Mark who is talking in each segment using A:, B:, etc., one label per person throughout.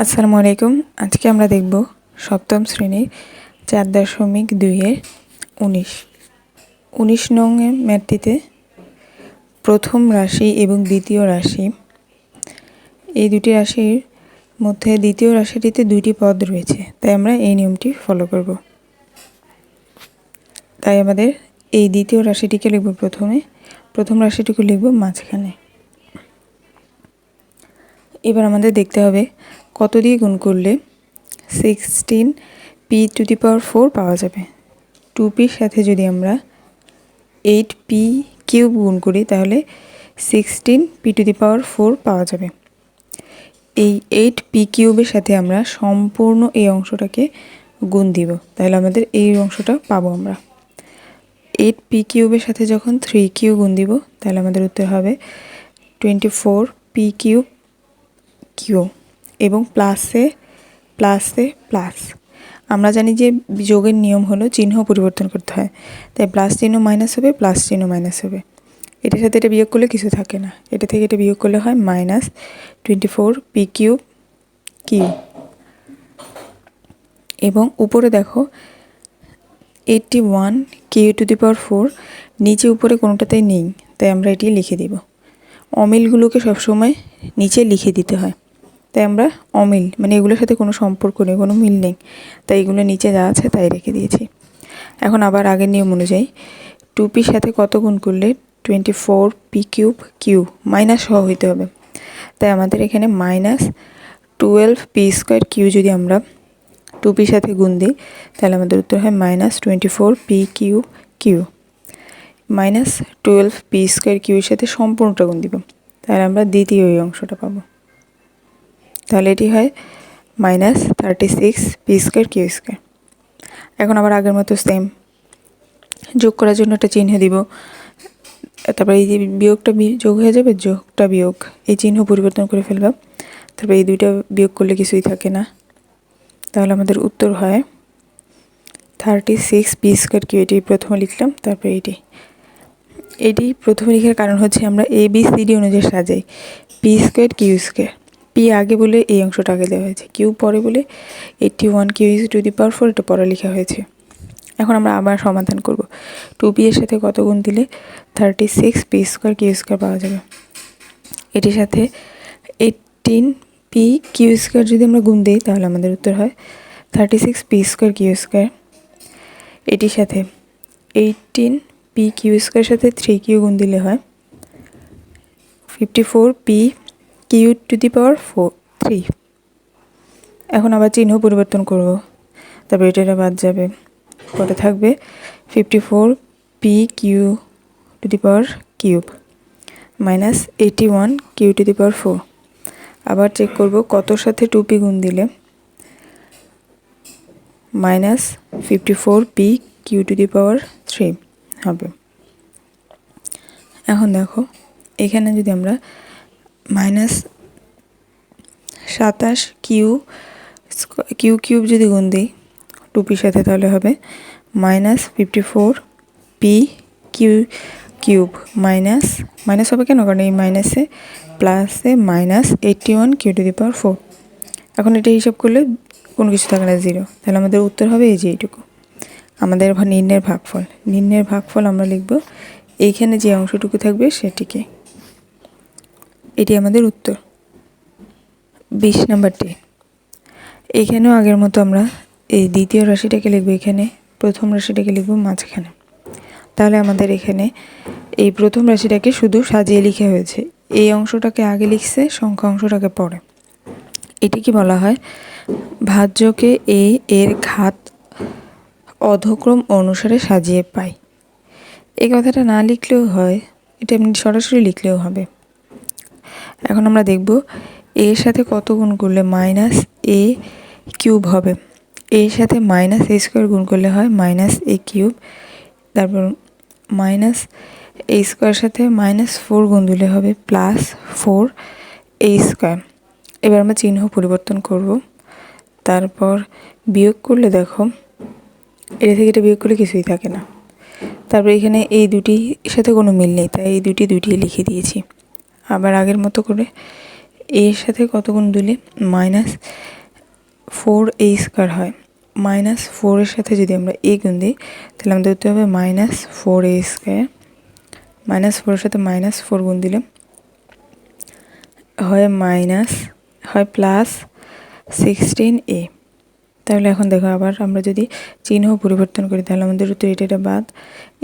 A: আসসালামু আলাইকুম। আজকে আমরা দেখব সপ্তম শ্রেণীর 4.2-এর 19 নং ম্যাথটিতে প্রথম রাশি এবং দ্বিতীয় রাশি, এই দুটি রাশির মধ্যে দ্বিতীয় রাশিটিতে দুইটি পদ রয়েছে, তাই আমরা এই নিয়মটি ফলো করব। তাই আমাদের এই দ্বিতীয় রাশিটিকে লিখব প্রথমে, প্রথম রাশিটিকে লিখব মাঝখানে। এবার আমাদের দেখতে হবে কত দিয়ে গুণ করলে 16p⁴ পাওয়া যাবে। 2pর সাথে যদি আমরা 8p³ গুণ করি তাহলে 16p⁴ পাওয়া যাবে। এই 8p³ সাথে আমরা সম্পূর্ণ এই অংশটাকে গুণ দিব, তাহলে আমাদের এই অংশটা পাবো আমরা। 8p³ সাথে যখন 3q গুণ দিব তাহলে আমাদের উত্তর হবে 24p³ এবং প্লাসে প্লাস। আমরা জানি যে যোগের নিয়ম হলো চিহ্ন পরিবর্তন করতে হয়, তাই প্লাস চিহ্ন মাইনাস হবে, প্লাস চিহ্ন মাইনাস হবে। এটার সাথে এটা বিয়োগ করলে কিছু থাকে না, এটা থেকে এটা বিয়োগ করলে হয় -24p³ এবং উপরে দেখো 81q⁴, নিচে উপরে কোনোটাতেই নেই, তাই আমরা এটি লিখে দিব। অমিলগুলোকে সবসময় নিচে লিখে দিতে হয়, তাই আমরা অমিল মানে এগুলোর সাথে কোনো সম্পর্ক নেই, কোনো মিল নেই, তাই এগুলো নিচে যা আছে তাই রেখে দিয়েছি। এখন আবার আগের নিয়ম অনুযায়ী 2pর সাথে কত গুণ করলে 24p³ মাইনাস সহ হইতে হবে, তাই আমাদের এখানে -12p² যদি আমরা 2pর সাথে গুণ দিই তাহলে আমাদের উত্তর হয় -24p³ -12p²এর সাথে সম্পূর্ণটা গুণ দিব, তাহলে আমরা দ্বিতীয় এই অংশটা পাবো। তাহলে এটি হয় -36p²। এখন আবার আগের মতো সেম যোগ করার জন্য একটা চিহ্ন দিব, তারপরে এই যে বিয়োগটা যোগ হয়ে যাবে, যোগটা বিয়োগ, এই চিহ্ন পরিবর্তন করে ফেলবা, তারপরে এই দুইটা বিয়োগ করলে কিছুই থাকে না, তাহলে আমাদের উত্তর হয় 36p²। এটি প্রথমে লিখলাম, তারপরে এটি প্রথমে লেখার কারণ হচ্ছে আমরা ABCD অনুযায়ী সাজাই, p² q², পি আগে বলে এই অংশটা আগে দেওয়া হয়েছে, কিউ পরে বলে 81q⁴ এটা পরে লেখা হয়েছে। এখন আমরা আবার সমাধান করব। 2p এর সাথে কত গুণ দিলে 36p² পাওয়া যাবে। এটির সাথে 18p² যদি আমরা গুণ দিই তাহলে আমাদের উত্তর হয় 36p²। এটির সাথে 18p² সাথে 3q গুণ দিলে হয় 54p³⁴। এখন আবার চিহ্ন পরিবর্তন করব, তারপরে এটা বাদ যাবে, পরে থাকবে 54p³ -81q⁴। আবার চেক করব কতর সাথে 2p গুণ দিলে -54p³ হবে। এখন দেখো এখানে যদি আমরা -27q³ যদি গুণ দিই 2pর সাথে তাহলে হবে -54p³ মাইনাস হবে কেন, কারণ এই মাইনাসে প্লাসে -81q⁴। এখন এটা হিসাব করলে কোনো কিছু থাকে না, 0, তাহলে আমাদের উত্তর হবে এই যে এইটুকু। আমাদের নির্ণয়ের ভাগফল আমরা লিখব এইখানে যে অংশটুকু থাকবে সেটিকে, এটি আমাদের উত্তর। 20 নম্বরটি, এখানেও আগের মতো আমরা এই দ্বিতীয় রাশিটাকে লিখব, এখানে প্রথম রাশিটাকে লিখব মাঝখানে। তাহলে আমাদের এখানে এই প্রথম রাশিটাকে শুধু সাজিয়ে লিখা হয়েছে, এই অংশটাকে আগে লিখছে, সংখ্যা অংশটাকে পরে। এটিকে বলা হয় ভাজ্যকে এর ঘাত অধক্রম অনুসারে সাজিয়ে পাই। এই কথাটা না লিখলেও হয়, এটা এমনি সরাসরি লিখলেও হবে। এখন আমরা দেখব এর সাথে কত গুণ করলে -a³ হবে, এর সাথে -a² গুণ করলে হয় -a³, তারপর -a² সাথে -4 গুণ দিলে হবে +4a²। এবার আমরা চিহ্ন পরিবর্তন করব, তারপর বিয়োগ করলে দেখো এটা থেকে এটা বিয়োগ করলে কিছুই থাকে না, তারপর এখানে এই দুটির সাথে কোনো মিল নেই, তাই এই দুটি লিখে দিয়েছি। আবার আগের মতো করে এর সাথে কত গুণ দিলে -4a² হয়। -4 এর সাথে যদি আমরা a গুণ দিই তাহলে আমাদের উত্তর হবে -4a²। -4 এর সাথে -4 গুণ দিলে হয় +16a। তাহলে এখন দেখো আবার আমরা যদি চিহ্ন পরিবর্তন করি তাহলে আমাদের উত্তর এটা বাদ,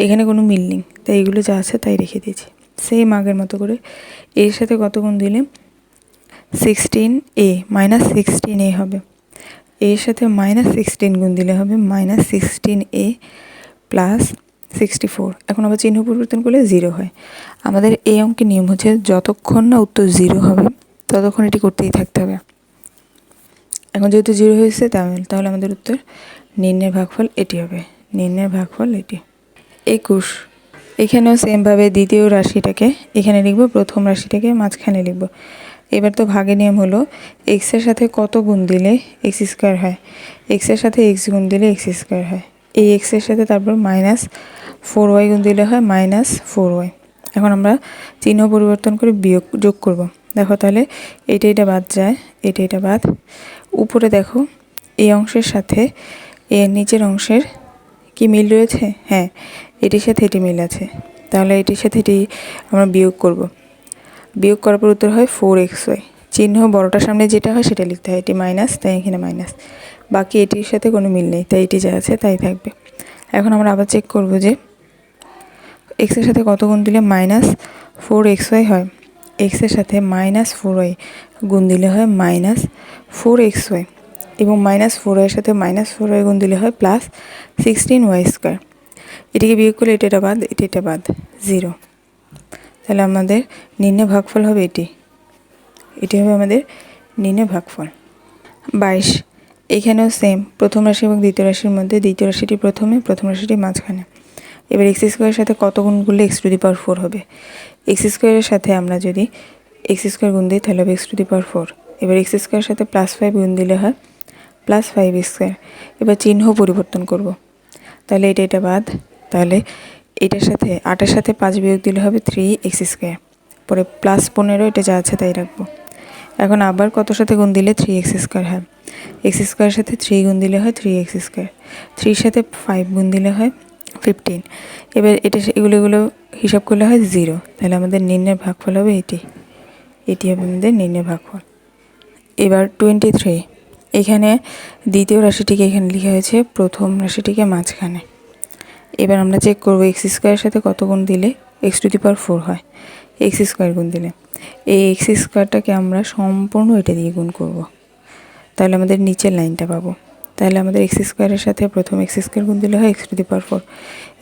A: এখানে কোনো মিল নেই, তাই এগুলো যা আছে তাই রেখে দিয়েছি। সেম আগের মতো করে এর সাথে কত গুণ দিলে 16a -16a হবে। এর সাথে -16 গুণ দিলে হবে -16a +64। এখন আবার চিহ্ন পরিবর্তন করলে 0 হয়। আমাদের এই অঙ্কের নিয়ম হচ্ছে যতক্ষণ না উত্তর 0 হবে ততক্ষণ এটি করতেই থাকতে হবে। এখন যেহেতু 0 হয়েছে তাহলে আমাদের উত্তর নির্ণয়ের ভাগফল এটি হবে। নির্ণয়ের ভাগফল এটি 21। এখানেও সেমভাবে দ্বিতীয় রাশিটাকে এখানে লিখব, প্রথম রাশিটাকে মাঝখানে লিখব। এবার তো ভাগের নিয়ম হলো এক্সের সাথে কত গুণ দিলে x² হয়, এক্সের সাথে x গুণ দিলে x² হয়। এই এক্সের সাথে তারপর -4y গুণ দিলে হয় -4y। এখন আমরা চিহ্ন পরিবর্তন করে যোগ করব। দেখো তাহলে এটা বাদ যায়, এটা বাদ। উপরে দেখো এই অংশের সাথে এর নিচের অংশের কি মিল রয়েছে? হ্যাঁ, এটির সাথে এটি মিল আছে। তাহলে এটির সাথে এটি আমরা বিয়োগ করব। বিয়োগ করার পর উত্তর হয় 4xy। চিহ্ন বড়টার সামনে যেটা হয় সেটা লিখতে হয়, এটি মাইনাস তাই এখানে মাইনাস। বাকি এটির সাথে কোনো মিল নেই, তাই এটি যা আছে তাই থাকবে। এখন আমরা আবার চেক করব যে এক্সের সাথে কত গুণ দিলে -4xy হয়। এক্সের সাথে -4y গুণ দিলে হয় -4xy এবং -4y এর সাথে -4y গুণ দিলে হয় +16y²। এটিকে বিয়োগ করলে এটা বাদ, এটা বাদ, 0। তাহলে আমাদের নির্ণয় ভাগফল হবে এটি হবে আমাদের নির্ণয় ভাগফল। 22। এখানেও সেম, প্রথম রাশি এবং দ্বিতীয় রাশির মধ্যে দ্বিতীয় রাশিটি প্রথমে, প্রথম রাশিটি মাঝখানে। এবার x² এর সাথে কত গুণ করলে x⁴ হবে। x² এর সাথে আমরা যদি x² গুণ দিই তাহলে হবে x⁴। এবার x² এর সাথে +5 গুণ দিলে হয় +5x²। এবার চিহ্ন পরিবর্তন করব। তাহলে এটা বাদ, তাহলে এটার সাথে 8-এর সাথে 5 বিয়োগ দিলে হবে 3x²। পরে +15, এটা যা আছে তাই রাখবো। এখন আবার কত সাথে গুণ দিলে 3x² হয়। x² এর সাথে 3 গুণ দিলে হয় 3x²। 3 সাথে 5 গুণ দিলে হয় 15। এবার এগুলো হিসাব করলে হয় 0। তাহলে আমাদের নির্ণয়ের ভাগফল হবে এটি হবে আমাদের নির্ণয়ের ভাগফল। এবার 23। এখানে দ্বিতীয় রাশিটিকে এখানে লেখা হয়েছে, প্রথম রাশিটিকে মাঝখানে। এবার আমরা চেক করব x² এর সাথে কত গুণ দিলে x⁴ হয়। x² গুণ দিলে এই x²টাকে আমরা সম্পূর্ণ এটা দিয়ে গুণ করব, তাহলে আমাদের নিচের লাইনটা পাবো। তাহলে আমাদের x² এর সাথে প্রথম x² গুণ দিলে হয় x⁴।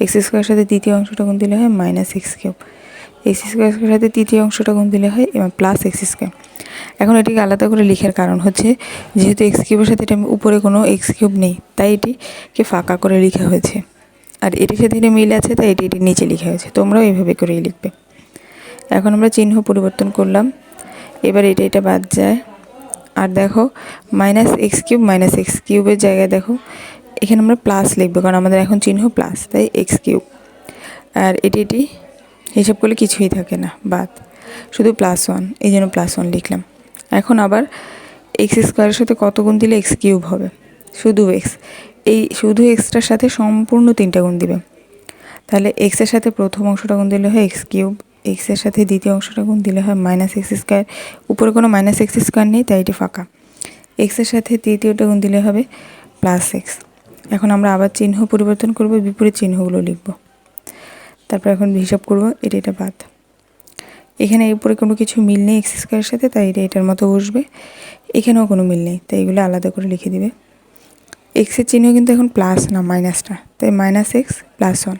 A: x² এর সাথে দ্বিতীয় অংশটা গুণ দিলে হয় -x³। x² এর সাথে তৃতীয় অংশটা গুণ দিলে হয় +x²। এখন এটিকে আলাদা করে লেখার কারণ হচ্ছে যেহেতু x³ এর সাথে এটা উপরে কোনো x³ নেই, তাই এটিকে ফাঁকা করে লেখা হয়েছে। আর এটির সাথে এটা মিল আছে তাই এটি নিচে লেখা হয়েছে। তোমরাও এইভাবে করেই লিখবে। এখন আমরা চিহ্ন পরিবর্তন করলাম। এবার এটা বাদ যায়। আর দেখো -x³ এর জায়গায় দেখো এখানে আমরা প্লাস লিখবো, কারণ আমাদের এখন চিহ্ন প্লাস, তাই x³। আর এটি হিসাব করলে কিছুই থাকে না, বাদ, শুধু +1, এই জন্য +1 লিখলাম। এখন আবার x² এর সাথে কত গুণ দিলে x³ হবে? শুধু x। এই শুধু এক্সটার সাথে সম্পূর্ণ 3টা গুণ দিবে। তাহলে x এর সাথে প্রথম অংশটা গুণ দিলে হয় x³, x এর সাথে দ্বিতীয় অংশটা গুণ দিলে হয় -x²। উপরে কোনো -x² নেই তাই এটি ফাঁকা। x এর সাথে তৃতীয়টা গুণ দিলে হবে +x। এখন আমরা আবার চিহ্ন পরিবর্তন করব, বিপরীত চিহ্নগুলো লিখব। তারপর এখন হিসাব করব, এটা বাদ। এখানে উপরে কোনো কিছু মিল নেই x² এর সাথে, তাই এটার মতো বসবে। এখানেও কোনো মিল নেই, তাই এগুলো আলাদা করে লিখে দিবে। x এর চিহ্ন কিন্তু এখন প্লাস না মাইনাসটা, তাই -x +1।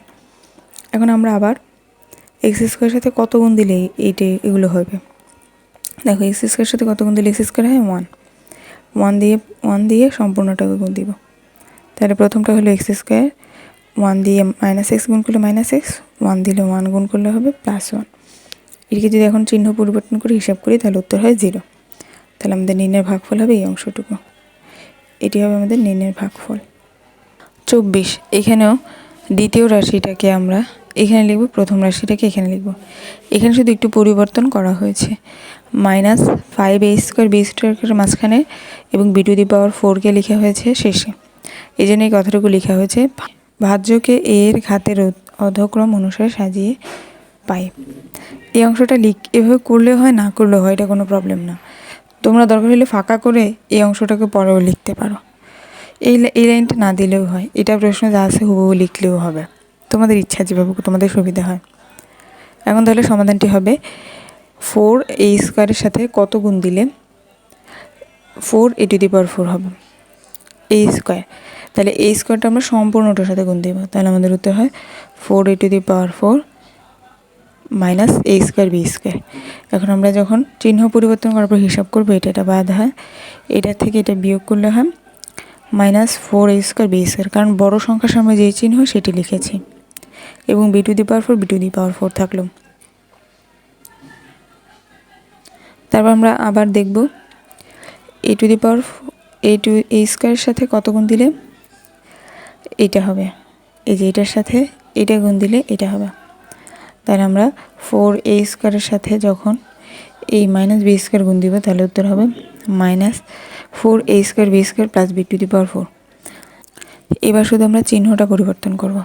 A: এখন আমরা আবার x² এর সাথে কত গুণ দিলে এগুলো হবে? দেখো x² এর সাথে কত গুণ দিলে x² হয় 1। 1 দিয়ে সম্পূর্ণটাকে গুণ দিব। তাহলে প্রথমটা হলো x², 1 দিয়ে -x গুণ করলে -x, 1 দিলে 1 গুণ করলে হবে +1। এটিকে যদি এখন চিহ্ন পরিবর্তন করে হিসাব করি তাহলে উত্তর হয় 0। তাহলে আমাদের নির্ণয়ের ভাগফল হবে এই অংশটুকু। এটি হবে আমাদের নির্ণয়ের ভাগফল। 24। এখানেও দ্বিতীয় রাশিটাকে আমরা এখানে লিখব, প্রথম রাশিটাকে এখানে লিখব। এখানে শুধু একটু পরিবর্তন করা হয়েছে, -5a² b² মাঝখানে এবং b⁴ লিখা হয়েছে শেষে। এই জন্য এই কথাটুকু লেখা হয়েছে, ভাজ্যকে এর ঘাতের অধক্রম অনুসারে সাজিয়ে পাই। এই অংশটা এভাবে করলে হয়, না করলেও হয়, এটা কোনো প্রবলেম না। তোমরা দরকার হলে ফাঁকা করে এই অংশটাকে পরেও লিখতে পারো, এই লাইনটা না দিলেও হয়, এটা প্রশ্ন যা আছে হুবহু লিখলেও হবে, তোমাদের ইচ্ছা যেভাবে তোমাদের সুবিধা হয়। এখন তাহলে সমাধানটি হবে 4a² সাথে কত গুণ দিলে 4a⁴ হবে, a²। তাহলে a² আমরা সম্পূর্ণটার সাথে গুণ দেব, তাহলে আমাদের উত্তর হয় 4a⁴ -a² b²। এখন আমরা যখন চিহ্ন পরিবর্তন করার পর হিসাব করবো, এটা বাদ হয়, এটা থেকে এটা বিয়োগ করলে হয় -4a² b², কারণ বড় সংখ্যার সামনে যে চিহ্ন সেটি লিখেছি, এবং b⁴ থাকলো। তারপর আমরা আবার দেখব a² সাথে কত গুণ দিলে এটা হবে, এই যে এটার সাথে এটা গুণ দিলে এটা হবে। তাহলে আমরা 4a² সাথে যখন এই -b² গুণ দিব, তাহলে উত্তর হবে -4a² b² b⁴। এবার শুধু আমরা চিহ্নটা পরিবর্তন করব,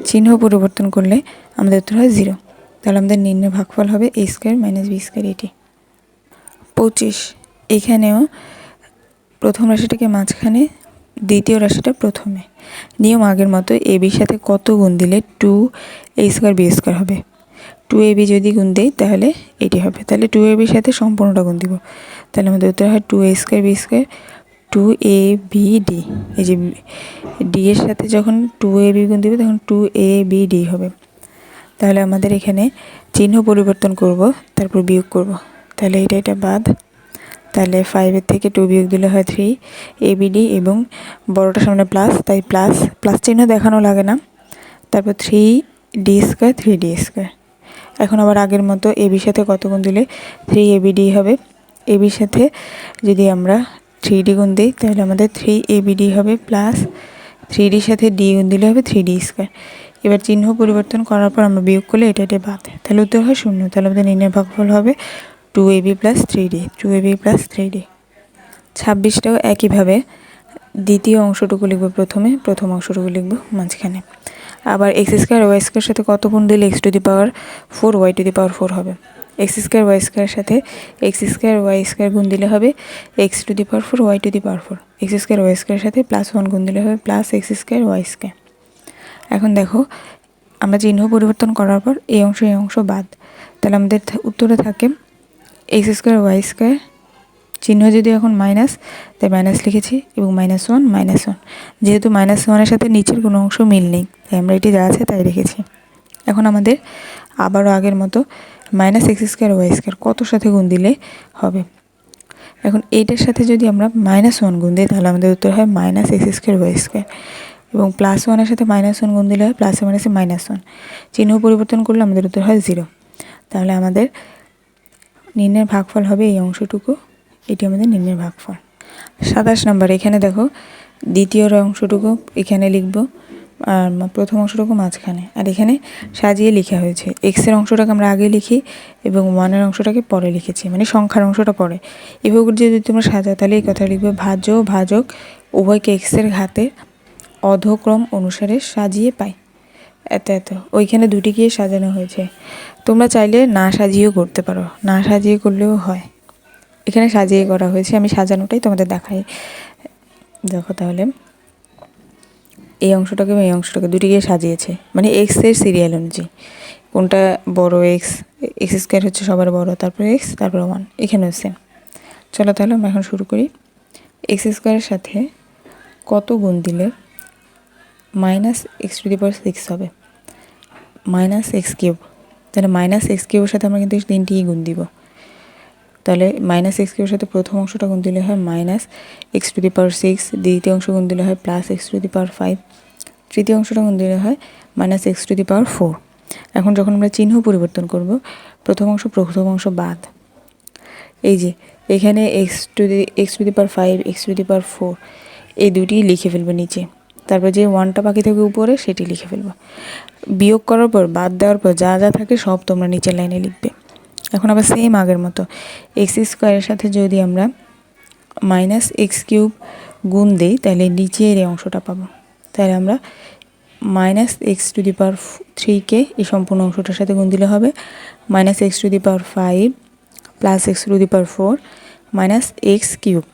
A: চিহ্ন পরিবর্তন করলে আমাদের উত্তর হয় 0। তাহলে আমাদের নির্ণয় ভাগফল হবে a² - b²। এটি 25। এখানেও প্রথম রাশিটাকে মাঝখানে, দ্বিতীয় রাশিটা প্রথমে। নিয়ম আগের মতো, ab সাথে কত গুণ দিলে 2a² b² হবে। 2ab যদি গুণ দেই তাহলে এটি হবে, তাহলে 2ab সাথে সম্পূর্ণটা গুণ দিব, তাহলে আমাদের উত্তর হয় 2a² b², 2abd। এই যে d এর সাথে যখন 2ab গুণ দিব তখন 2abd হবে। তাহলে আমাদের এখানে চিহ্ন পরিবর্তন করব, তারপর বিয়োগ করব, তাহলে এটা বাদ। তাহলে 5 থেকে 2 বিয়োগ দিলে হয় 3abd, এবং বড়টা সামনে প্লাস, তাই প্লাস চিহ্ন দেখানো লাগে না। তারপর 3d²। এখন আবার আগের মতো ab সাথে কত গুণ দিলে 3abd হবে। ab সাথে যদি আমরা 3d গুণ দিই তাহলে আমাদের 3abd হবে, প্লাস 3d সাথে d গুণ দিলে হবে 3d²। এবার চিহ্ন পরিবর্তন করার পর আমরা বিয়োগ করলে এটা বাদ, তাহলে উত্তর হয় 0। তাহলে আমাদের নির্ণয় ভাগফল হবে 2ab + 3d, 2ab + 3d। 26টাও একইভাবে দ্বিতীয় অংশটুকু লিখব প্রথমে, প্রথম অংশটুকু লিখব মাঝখানে। আবার x² y² সাথে কত গুণ দিলে x⁴ y⁴ হবে। x² y² সাথে x² y² গুণ দিলে হবে x⁴ y⁴। x² y² সাথে +1 গুণ দিলে হবে +x² y²। এখন দেখো, আমরা চিহ্ন পরিবর্তন করার পর এই অংশ বাদ, তাহলে আমাদের উত্তরে থাকে x² y², চিহ্ন যদি এখন মাইনাস, তাই মাইনাস লিখেছি, এবং -1 যেহেতু -1-এর সাথে নিচের কোনো অংশ মিল নেই, তাই আমরা এটি যা আছে তাই রেখেছি। এখন আমাদের আবারও আগের মতো -x² y² কত সাথে গুণ দিলে হবে। এখন এইটার সাথে যদি আমরা -1 গুণ দিই তাহলে আমাদের উত্তর হয় -x² y², এবং +1-এর সাথে -1 গুণ দিলে হয় প্লাসে মাইনাসে -1। চিহ্ন পরিবর্তন করলে আমাদের উত্তর হয় 0। তাহলে আমাদের নির্ণয়ের ভাগফল হবে এই অংশটুকু, এটি আমাদের নির্ণয়ের ভাগফল। 27 নম্বর, এখানে দেখো দ্বিতীয় অংশটুকু এখানে লিখব, আর প্রথম অংশটুকু মাঝখানে, আর এখানে সাজিয়ে লেখা হয়েছে। এক্সের অংশটাকে আমরা আগে লিখি এবং 1-এর অংশটাকে পরে লিখেছি, মানে সংখ্যার অংশটা পরে। এভাবে যদি তোমরা সাজাও তাহলে এই কথা লিখবে, ভাজ্য ভাজক উভয়কে এক্সের ঘাতে অধক্রম অনুসারে সাজিয়ে পাই। এত ওইখানে দুটি গিয়ে সাজানো হয়েছে, তোমরা চাইলে না সাজিয়েও করতে পারো, না সাজিয়ে করলেও হয়। এখানে সাজিয়ে করা হয়েছে, আমি সাজানোটাই তোমাদের দেখাই। দেখো তাহলে এই অংশটাকে এই অংশটাকে দুটিকে সাজিয়েছে, মানে এক্সের সিরিয়াল অনুযায়ী, কোনটা বড় x² হচ্ছে সবার বড়, তারপরে x, তারপরে 1, এখানেও সেম। চলো তাহলে আমরা এখন শুরু করি। x² সাথে কত গুণ দিলে -x⁴ হবে, -x³। তাহলে -x³ সাথে আমরা কিন্তু 3টিই গুণ দিব, তাহলে -x³ সাথে প্রথম অংশটা গুণ দিলে হয় -x⁴, দ্বিতীয় অংশ গুণ দিলে হয় +x⁵, তৃতীয় অংশটা গুণ দিলে হয় -x⁴। এখন যখন আমরা চিহ্ন পরিবর্তন করব, প্রথম অংশ বাদ, এই যে এখানে x⁵, x⁴ এই দুটি লিখে ফেলবো নিচে, তারপর যে 1টা বাকি থাকে উপরে সেটি লিখে ফেলবো। বিয়োগ করার পর বাদ দেওয়ার পর যা যা থাকে সব তোমরা নিচের লাইনে লিখবে। এখন আবার সেম আগের মতো এক্স স্কোয়ারের সাথে যদি আমরা মাইনাস এক্স কিউব গুণ দিই তাহলে নিচের এই অংশটা পাবো। তাহলে আমরা মাইনাস এক্স টু দি পাওয়ার 3কে এই সম্পূর্ণ অংশটার সাথে গুণ দিলে হবে minus x to the power 5 plus x to the power 4 minus x cube.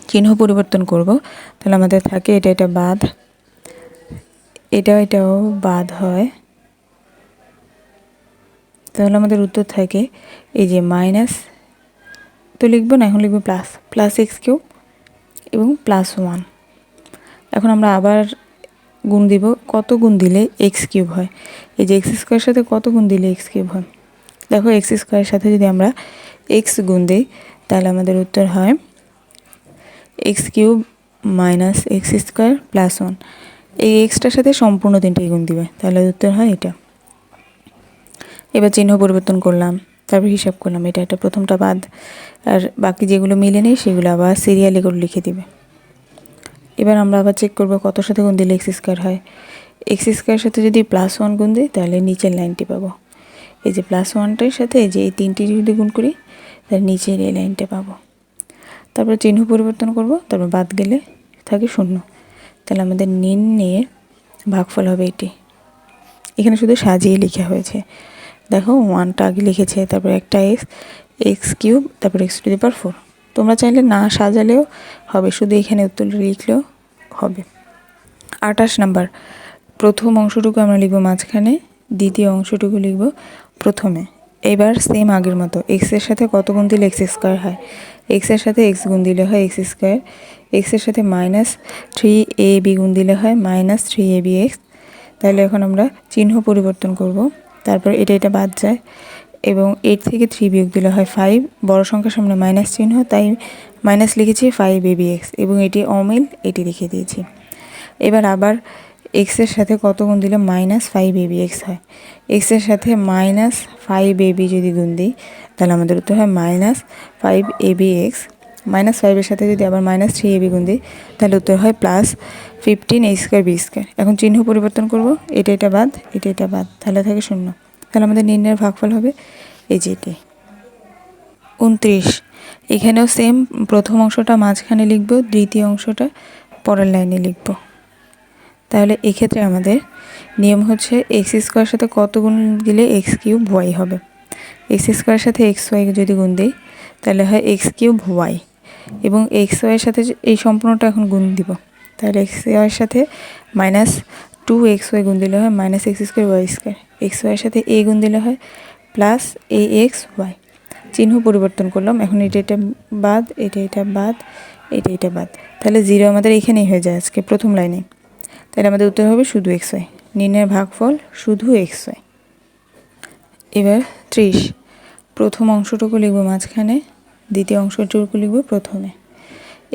A: চিহ্ন পরিবর্তন করব, তাহলে আমাদের থাকে এটা বাদ, এটাও বাদ হয়। তাহলে আমাদের উত্তর থাকে এই যে মাইনাস তো লিখবো না, এখন লিখবো প্লাস এক্স কিউব এবং +1। এখন আমরা আবার গুণ দিব, কত গুণ দিলে এক্স কিউব হয়, এই যে এক্স স্কোয়ারের সাথে কত গুণ দিলে এক্স কিউব হয়। দেখো এক্স স্কোয়ারের সাথে যদি আমরা এক্স গুণ দিই তাহলে আমাদের উত্তর হয় x cube minus x square +1। এই এক্সটার সাথে সম্পূর্ণ 3টাই গুণ দিবে, তাহলে উত্তর হয় এটা। এবার চিহ্ন পরিবর্তন করলাম, তারপর হিসাব করলাম, এটা প্রথমটা বাদ, আর বাকি যেগুলো মিলে নেই সেগুলো আবার সিরিয়ালি করে লিখে দিবে। এবার আমরা আবার চেক করবো কত সাথে গুণ দিলে এক্স স্কোয়ার হয়। এক্স স্কোয়ারের সাথে যদি +1 গুণ দিই তাহলে নিচের লাইনটি পাবো। এই যে +1টার সাথে এই যে এই 3টি যদি গুণ করি তাহলে নিচের এই লাইনটা পাবো। তারপর চিহ্ন পরিবর্তন করব, তারপর বাদ গেলে থাকে 0। তাহলে আমাদের নির্ণয়ের ভাগফল হবে এটি। এখানে শুধু সাজিয়ে লেখা হয়েছে, দেখো 1টা আগে লিখেছে, তারপর একটা এক্স কিউব, তারপর এক্স টু দি পাওয়ার 4। তোমরা চাইলে না সাজালেও হবে, শুধু এখানে উত্তর লিখলেও হবে। 28 নাম্বার, প্রথম অংশটুকু আমরা লিখব মাঝখানে, দ্বিতীয় অংশটুকু লিখব প্রথমে। এবার সেম আগের মতো এক্সের সাথে কত গুণ দিলে এক্স স্কোয়ার হয়, এক্সের সাথে এক্স গুণ দিলে হয় এক্স স্কোয়ার, এক্সের সাথে -3ab গুণ দিলে হয় -3abx। তাহলে এখন আমরা চিহ্ন পরিবর্তন করব, তারপর এটা বাদ যায় এবং 8 থেকে 3 বিয়োগ দিলে হয় 5। বড় সংখ্যার সামনে মাইনাস চিহ্ন, তাই মাইনাস লিখেছি 5abx এবং এটি অমিল, এটি লিখে দিয়েছি। এবার আবার এক্সের সাথে কত গুণ দিলে -5abx হয়, এক্সের সাথে -5ab যদি গুণ দিই তাহলে আমাদের উত্তর হয় -5abx। -5-এর সাথে যদি আবার -3ab গুণ দিই তাহলে উত্তর হয় +15a²b²। এখন চিহ্ন পরিবর্তন করব, এটা বাদ, এটা বাদ, তাহলে থাকে 0। তাহলে আমাদের নির্ণয়ের ভাগফল হবে এই যে এটি 29। এখানেও সেম, প্রথম অংশটা মাঝখানে লিখব, দ্বিতীয় অংশটা পরের লাইনে লিখব। তাহলে এক্ষেত্রে আমাদের নিয়ম হচ্ছে এক্স স্কোয়ারের সাথে কত গুণ দিলে এক্স কিউব ওয়াই হবে। এক্স স্কোয়ারের সাথে এক্স ওয়াই যদি গুণ দিই তাহলে হয় এক্স কিউব ওয়াই, এবং এক্স ওয়াইয়ের সাথে এই সম্পূর্ণটা এখন গুণ দিব, তাহলে এক্স ওয়াইয়ের সাথে -2xy গুণ দিলে হয় -x² y²। এক্স ওয়াইয়ের সাথে এ গুণ দিলে হয় +ax_y। চিহ্ন পরিবর্তন করলাম, এখন এটা বাদ, এটা বাদ, এটা বাদ, তাহলে 0 আমাদের এখানেই হয়ে যায় আজকে প্রথম লাইনে। তাহলে আমাদের উত্তর হবে শুধু xy, নির্ণয়ের ভাগফল শুধু xy। এবার 30, প্রথম অংশটুকু লিখব মাঝখানে, দ্বিতীয় অংশটুকু লিখব প্রথমে।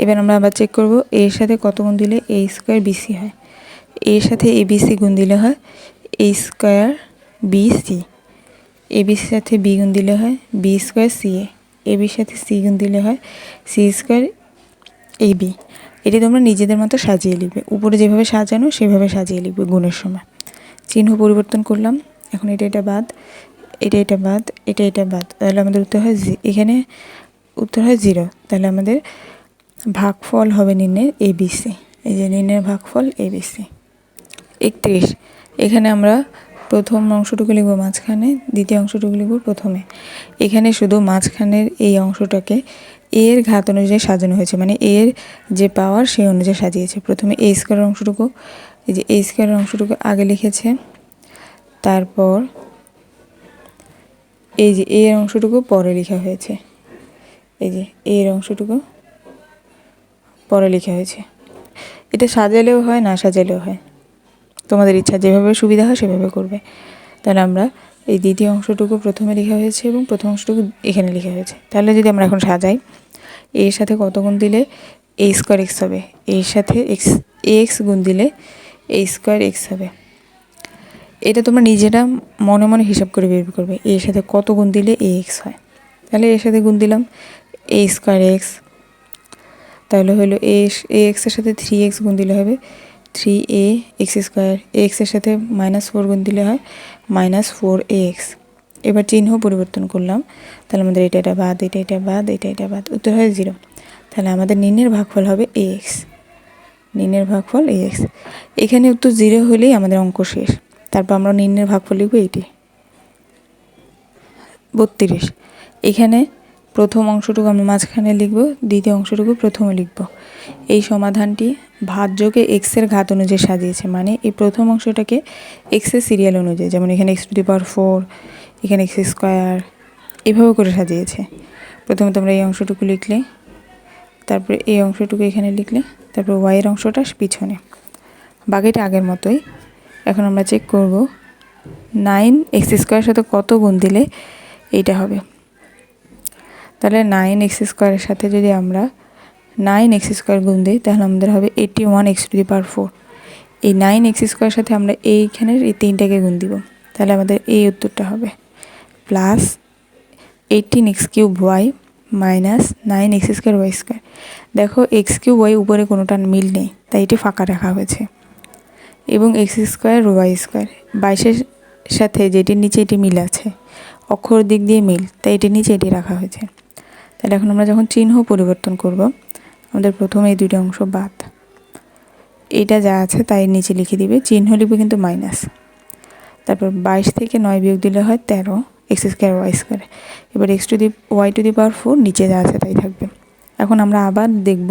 A: এবার আমরা আবার চেক করব এর সাথে কত গুণ দিলে a² bc হয়, এর সাথে abc গুণ দিলে হয় a² bc, abc সাথে b গুণ দিলে হয় b² ca, ab সাথে c গুণ দিলে হয় c² ab। এটি তোমরা নিজেদের মতো সাজিয়ে লিখবে, উপরে যেভাবে সাজানো সেভাবে সাজিয়ে লিখবে গুণের সময়। চিহ্ন পরিবর্তন করলাম, এখন এটা বাদ, এটা বাদ, এটা বাদ, তাহলে আমাদের উত্তর হয় এখানে উত্তর হয় 0। তাহলে আমাদের ভাগফল হবে নির্ণয়ের ABC, এই যে নির্ণয়ের ভাগফল ABC। 31, এখানে আমরা প্রথম অংশটুকু লিখব মাঝখানে, দ্বিতীয় অংশটুকু লিখব প্রথমে। এখানে শুধু মাঝখানের এই অংশটাকে এর ঘাত অনুযায়ী সাজানো হয়েছে, মানে এর যে পাওয়ার সেই অনুযায়ী সাজিয়েছে। প্রথমে a² অংশটুকু, এই যে a² অংশটুকু আগে লিখেছে, তারপর এই যে এর অংশটুকু পরে লেখা হয়েছে, এই যে এর অংশটুকু পরে লেখা হয়েছে। এটা সাজালেও হয়, না সাজালেও হয়, তোমাদের ইচ্ছা, যেভাবে সুবিধা হয় সেভাবে করবে। তাহলে আমরা এই দ্বিতীয় অংশটুকু প্রথমে লেখা হয়েছে এবং প্রথম অংশটুকু এখানে লেখা হয়েছে। তাহলে যদি আমরা এখন সাজাই, এর সাথে কত গুণ দিলে a² x হবে, এর সাথে ax গুণ দিলে a² x হবে। এটা তোমরা নিজেরা মনে মনে হিসাব করে বের করবে, এর সাথে কত গুণ দিলে ax হয়। তাহলে এর সাথে গুণ দিলাম a² x, তাহলে হলো ax এর সাথে 3x গুণ দিলে হবে 3a এক্স স্কোয়ার, এক্সের সাথে -4 গুণ দিলে হয় -4ax। এবার চিহ্ন পরিবর্তন করলাম, তাহলে আমাদের এটা বাদ, এটা বাদ, এটা বাদ, উত্তর হয় 0। তাহলে আমাদের নির্ণয়ের ভাগফল হবে ax, নির্ণয়ের ভাগফল ax। এখানে উত্তর 0 হলেই আমাদের অঙ্ক শেষ। তারপর আমরা নির্ণয়ের ভাগফল লিখব এটি 32। এখানে প্রথম অংশটুকু আমরা মাঝখানে লিখব, দ্বিতীয় অংশটুকু প্রথমে লিখব। এই সমাধানটি ভাজ্যকে এক্সের ঘাত অনুযায়ী সাজিয়েছে, মানে এই প্রথম অংশটাকে এক্সের সিরিয়াল অনুযায়ী, যেমন এখানে x⁴, এখানে x স্কোয়ার, এভাবে করে সাজিয়েছে। প্রথমে তোমরা এই অংশটুকু লিখলে, তারপরে এই অংশটুকু এখানে লিখলে, তারপর ওয়াইয়ের অংশটা পিছনে, বাকিটা আগের মতোই। এখন আমরা চেক করব 9x² সাথে কত গুণ দিলে এইটা হবে। তাহলে 9x² সাথে যদি আমরা 9x² গুণ দিই, তাহলে আমাদের হবে 81x⁴। এই 9x² সাথে আমরা এইখানের এই 3টাকে গুণ দিব, তাহলে আমাদের এই উত্তরটা হবে প্লাস 18x³ মাইনাস 9x² দেখো x³ উপরে কোনোটা মিল নেই, তাই এটি ফাঁকা রাখা হয়েছে। এবং x² y² 22-এর সাথে যেটির নিচে এটি মিল আছে, অক্ষর দিক দিয়ে মিল, তাই এটির নিচে এটি রাখা হয়েছে। তাহলে এখন আমরা যখন চিহ্ন পরিবর্তন করব, আমাদের প্রথমে এই দুইটা অংশ বাদ, এটা যা আছে তাই নিচে লিখে দিবে, চিহ্ন লিখবে কিন্তু মাইনাস। তারপর 22 থেকে 9 বিয়োগ দিলে হয় 13 x² y²। এবার y⁴ নিচে যা আছে তাই থাকবে। এখন আমরা আবার দেখব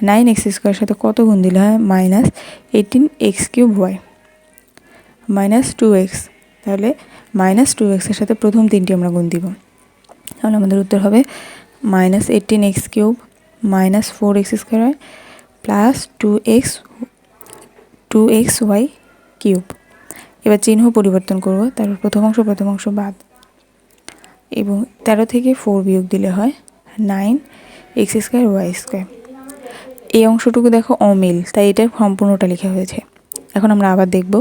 A: 9x² সাথে কত গুণ দিলে হয় -18x³ -2x। তাহলে -2x এর সাথে প্রথম তিনটি আমরা গুণ দিব, তাহলে আমাদের উত্তর হবে -18x³ -4x² প্লাস 2xy³ এবার চিহ্ন পরিবর্তন করব, তারপর প্রথম অংশ বাদ, এবং 13 থেকে 4 বিয়োগ দিলে হয় 9x² y²। এই অংশটুকু দেখো অমিল, তাই এটা সম্পূর্ণটা লেখা হয়েছে। এখন আমরা আবার দেখব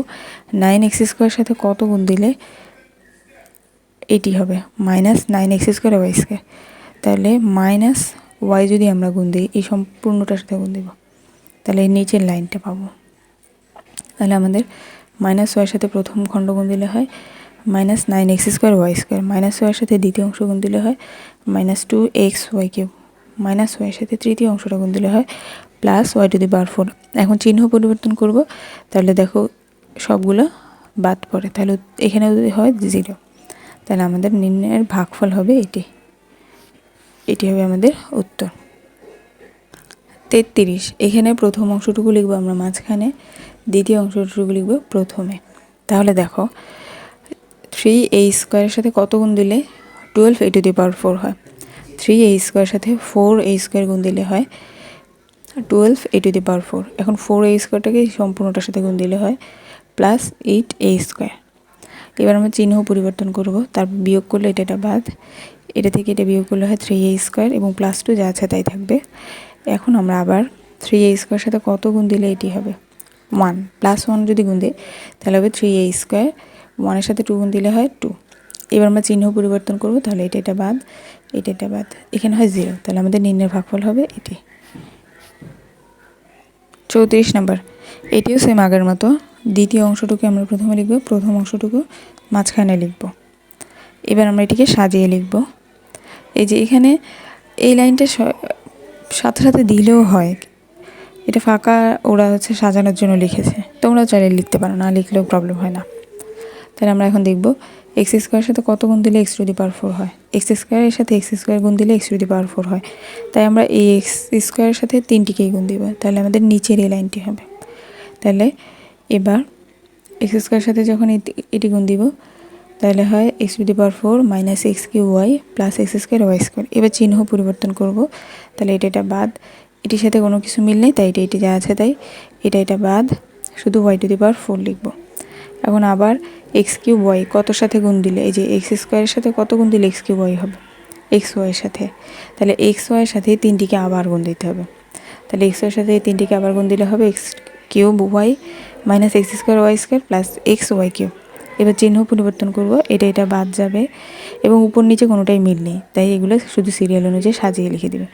A: 9x² সাথে কত গুণ দিলে এটি হবে -9x² y²। তাহলে -y যদি আমরা গুণ দিই, এই সম্পূর্ণটার সাথে গুণ দেব, তাহলে এই নিচের লাইনটা পাবো। তাহলে আমাদের -y সাথে প্রথম খণ্ড গুণ দিলে হয় -9x² y², -y সাথে দ্বিতীয় অংশ গুণ দিলে হয় -2xy³, -y সাথে তৃতীয় অংশটা গুণ দিলে হয় +y⁴। এখন চিহ্ন পরিবর্তন করব, তাহলে দেখো সবগুলো বাদ পড়ে, তাহলে এখানে হয় 0। তাহলে আমাদের নির্ণয়ের ভাগফল হবে এটি হবে আমাদের উত্তর। 33। এখানে প্রথম অংশটুকু লিখব আমরা মাঝখানে, দ্বিতীয় অংশটুকু লিখব প্রথমে। তাহলে দেখো 3a² সাথে কত গুণ দিলে 12a⁴ হয়। 3a² সাথে 4a² গুণ দিলে হয় 12a⁴। এখন 4a² সম্পূর্ণটার সাথে গুণ দিলে হয় +8a²। এবার আমরা চিহ্ন পরিবর্তন করব, তারপর বিয়োগ করলে এটা বাদ, এটা থেকে এটা বিয়োগ করলে হয় 3a² এবং +2 যা আছে তাই থাকবে। এখন আমরা আবার 3a² সাথে কত গুণ দিলে এটি হবে 1, +1 যদি গুণ দিই তাহলে হবে 3a², 1-এর সাথে 2 গুণ দিলে হয় 2। এবার আমরা চিহ্ন পরিবর্তন করব, তাহলে এটা বাদ, এটা বাদ, এখানে হয় 0। তাহলে আমাদের নির্ণয়ের ভাগফল হবে এটি। 34 নম্বর, এটিও সেম আগের মতো, দ্বিতীয় অংশটুকু আমরা প্রথমে লিখব, প্রথম অংশটুকু মাঝখানে লিখব। এবার আমরা এটিকে সাজিয়ে লিখব। এই যে এখানে এই লাইনটা সাথে সাথে দিলেও হয়, এটা ফাঁকা ওরা সাজানোর জন্য লিখেছে, তোমরা চাইলে লিখতে পারো, না লিখলেও প্রবলেম হয় না। তাহলে আমরা এখন দেখব x² সাথে কত গুণ দিলে x⁴ হয়। x² এর সাথে x² গুণ দিলে x⁴ হয়, তাই আমরা এই x² এর সাথে 3টিকেই গুণ দিব, তাহলে আমাদের নিচের এই লাইনটি হবে। তাহলে এবার x² এর সাথে যখন এটি গুণ দিব, তাহলে হয় x⁴ -x³ plus x² y²। এবার চিহ্ন পরিবর্তন করব, তাহলে এটা বাদ, এটির সাথে কোনো কিছু মিল নেই, তাই এটা যা আছে তাই, এটা বাদ, শুধু y⁴ লিখব। এখন আবার x³ কতর সাথে গুণ দিলে, এই যে x² এর সাথে কত গুণ দিলে x³ হবে xy এর সাথে, তাহলে xy এর সাথে 3টিকে আবার গুণ দিতে হবে। তাহলে xy এর সাথে এই 3টিকে আবার গুণ দিলে হবে x³ -x² y² plus xy³। এবার চিহ্ন পরিবর্তন করব, এটা বাদ যাবে এবং উপর নিচে কোনোটাই মিল নেই, তাই এগুলো শুধু সিরিয়াল অনুযায়ী সাজিয়ে লিখে দিবে।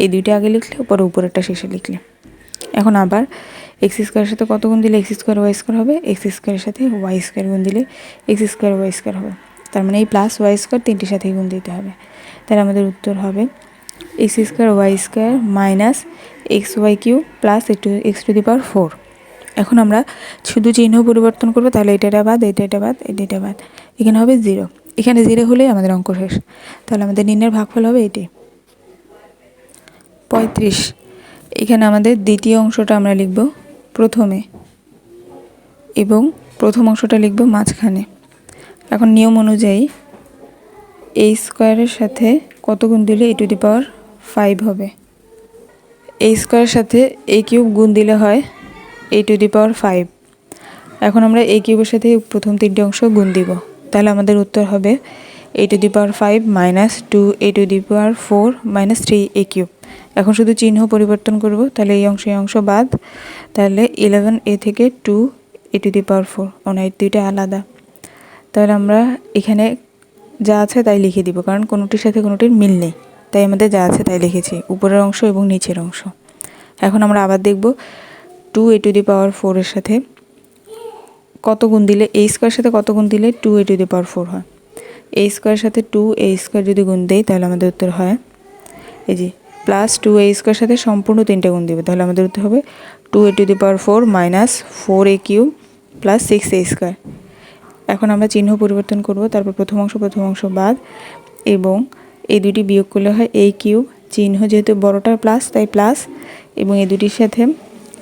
A: এই দুইটা আগে লিখলে পরে উপরেরটা শেষে লিখলে। এখন আবার এক্স স্কোয়ারের সাথে কত গুণ দিলে এক্স স্কোয়ার ওয়াই স্কোয়ার হবে, এক্স স্কোয়ারের সাথে ওয়াই স্কোয়ার গুণ দিলে এক্স স্কোয়ার ওয়াই স্কোয়ার হবে। তার মানে এই প্লাস ওয়াই স্কোয়ার তিনটির সাথেই গুণ দিতে হবে। তাহলে আমাদের উত্তর হবে x square y square minus x y cube plus x to the power 4। এখন আমরা শুধু চিহ্ন পরিবর্তন করবো, তাহলে এটা বাদ, এটা বাদ, এটা বাদ, এখানে হবে 0। এখানে 0 হলেই আমাদের অঙ্ক শেষ। তাহলে আমাদের নির্ণয়ের ভাগফল হবে এটি 35। এখানে আমাদের দ্বিতীয় অংশটা আমরা লিখব প্রথমে এবং প্রথম অংশটা লিখব মাঝখানে। এখন নিয়ম অনুযায়ী এ স্কোয়ারের সাথে কত গুণ দিলে এ টু দি পাওয়ার 5 হবে, এ স্কোয়ারের সাথে এ কিউব গুণ দিলে হয় এ টু দি পাওয়ার 5। এখন আমরা এ কিউবের সাথে প্রথম তিনটে অংশ গুণ দিব, তাহলে আমাদের উত্তর হবে a to the power 5 minus 2 a to the power 4 minus 3 a cube. এখন শুধু চিহ্ন পরিবর্তন করব, তাহলে এই অংশ বাদ, তাহলে 11a থেকে 2 এ টু দি পাওয়ার 4, এই দুইটা আলাদা। তাহলে আমরা এখানে যা আছে তাই লিখে দিব, কারণ কোনোটির সাথে কোনোটির মিল নেই, তাই আমাদের যা আছে তাই লিখেছি, উপরের অংশ এবং নিচের অংশ। এখন আমরা আবার দেখব 2 এ টু দি পাওয়ার 4 এর সাথে কত গুণ দিলে এ স্কোয়ারের সাথে কত গুণ দিলে 2 এ টু দি পাওয়ার 4 হয়। এ স্কোয়ারের সাথে 2 এ স্কোয়ার যদি গুণ দেই তাহলে আমাদের উত্তর হয় এই যে প্লাস 2 এ স্কোয়ারের সাথে সম্পূর্ণ তিনটে গুণ দেবে, তাহলে আমাদের উত্তর হবে 2 a to the power 4 minus 4 a cube plus 6 a square. এখন আমরা চিহ্ন পরিবর্তন করব, তারপর প্রথম অংশ বাদ এবং এই দুটি বিয়োগ করলে হয় এ কিউব, চিহ্ন যেহেতু বড়টা প্লাস তাই প্লাস, এবং এই দুটির সাথে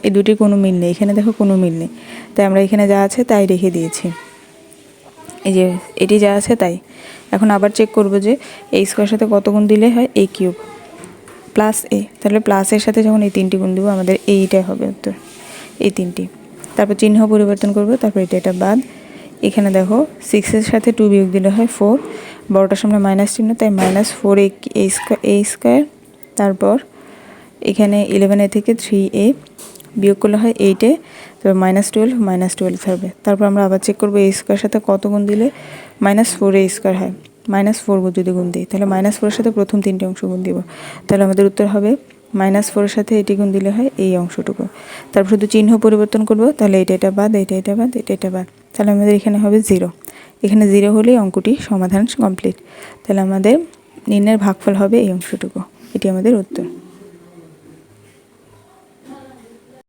A: এই দুটির কোনো মিল নেই, এখানে দেখো কোনো মিল নেই, তাই আমরা এখানে যা আছে তাই রেখে দিয়েছি, এই যে এটি যা আছে তাই। এখন আবার চেক করব যে এ স্কোয়ারের সাথে কত গুণ দিলে হয় এ কিউব প্লাস এ, তাহলে প্লাসের সাথে যখন এই তিনটি গুণ দেবো আমাদের এইটাই হবে উত্তর, এই তিনটি। তারপর চিহ্ন পরিবর্তন করব, তারপর এটা বাদ। এখানে দেখো 6-এর সাথে 2 বিয়োগ দিলে হয় 4, বড়টার সামনে মাইনাস চিহ্ন তাই মাইনাস 4 এ স্কোয়ার। তারপর এখানে 11a থেকে 3a বিয়োগ করলে হয় 8a, তারপর -12 থাকবে। তারপর আমরা আবার চেক করবো এ স্কোয়ারের সাথে কত গুণ দিলে -4 এ স্কোয়ার হয়, -4 যদি গুণ দিই তাহলে -4 এর সাথে প্রথম তিনটে অংশ গুণ দিব, তাহলে আমাদের উত্তর হবে -4 এর সাথে এটি গুণ দিলে হয় এই অংশটুকু। তারপর শুধু চিহ্ন পরিবর্তন করব, তাহলে এটা বাদ, এটা বাদ, এটা বাদ, তাহলে আমাদের এখানে হবে 0। এখানে 0 হলেই অঙ্কটি সমাধান কমপ্লিট। তাহলে আমাদের নির্ণয়ের ভাগফল হবে এই অংশটুকু, এটি আমাদের উত্তর।